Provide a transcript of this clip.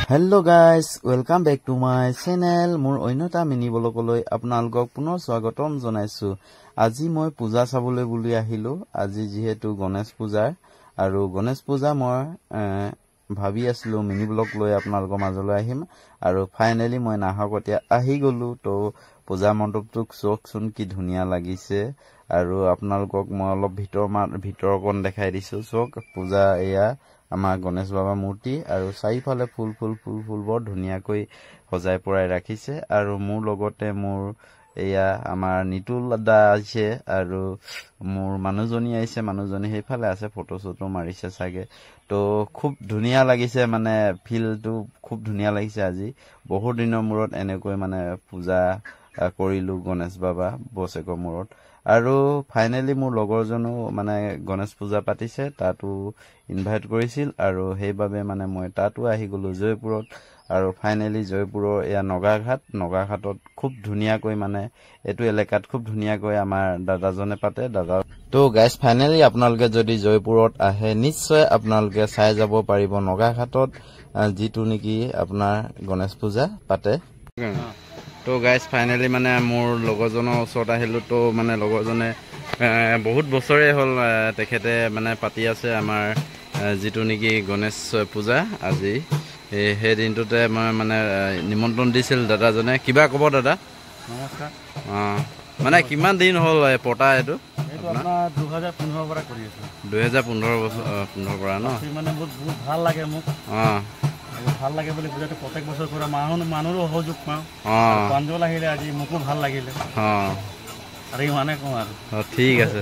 Hello guys, welcome back to my channel. মোৰ অন্যতা mini ব্লগলৈ আপোনালোকক পুনৰ স্বাগতম জনাইছো। আজি মই পূজা চাবলৈ বুলি আহিলো। আজি যেহেতু গণেশ পূজা আৰু গণেশ পূজা মই ভাবি আছিলো মিনি ব্লগ লৈ আপোনালোকৰ মাজলৈ আহিম আৰু ফাইনালি মই নাহকতিয়া আহি গলো। তো পূজা মণ্ডপটো চকচোন কি ধুনিয়া লাগিছে আৰু আপোনালোকক মই অলপ ভিতৰকন দেখাই দিছো। চক পূজা এয়া আমাৰ গণেশ বাবা মূৰ্তি আৰু চাৰিফালে ফুল বৰ ধুনিয়াকৈ সজাই পৰাই ৰাখিছে আৰু মোৰ লগতে মোৰ এয়া আমাৰ নিতুল দাদা আছে আৰু মোৰ মানুহজনী আহিছে। মানুহজনী সেইফালে আছে, ফটো চটো মাৰিছে চাগে। তো খুব ধুনিয়া লাগিছে, মানে ফিলটো খুব ধুনিয়া লাগিছে। আজি বহুত দিনৰ মূৰত এনেকৈ মানে পূজা কৰিলো গণেশ বাবা বছেকৰ মূৰত। আৰু ফাইনালি মোৰ লগৰজনো মানে গণেশ পূজা পাতিছে, তাতো ইনভাইট কৰিছিল আৰু সেইবাবে মানে মই তাতো আহি গলো জয়পুৰত। আৰু ফাইনালি জয়পুৰৰ এয়া নগাঘাটত খুব ধুনিয়াকৈ মানে এইটো এলেকাত খুব ধুনিয়াকৈ আমাৰ দাদাজনে পাতে দাদা। তো গাইজ ফাইনালি আপোনালোকে যদি জয়পুৰত আহে নিশ্চয় আপোনালোকে চাই যাব পাৰিব নগাঘাটত যিটো নেকি আপোনাৰ গণেশ পূজা পাতে। তো গাইজ ফাইনালি মানে মোৰ লগৰজনৰ ওচৰত আহিলো। তো মানে লগৰজনে বহুত বছৰে হ'ল তেখেতে মানে পাতি আছে আমাৰ যিটো নেকি গণেশ পূজা। আজি সেই দিনটোতে মই মানে নিমন্ত্ৰণ দিছিল দাদাজনে। কিবা ক'ব দাদা? নমস্কাৰ। মানে কিমান দিন হ'ল পতা এইটো? 2015 পৰা কৰি আছো। 2015 পৰা ন? মানে বহুত ভাল লাগে মোক। ভাল লাগে বুলি পূজাটো প্ৰত্যেক বছৰ কৰা মানুহৰো সহযোগ পাওঁ। প্ৰাঞ্জল আহিলে আজি মোকো ভাল লাগিলে আৰু ইমানে কওঁ আৰু। ঠিক আছে।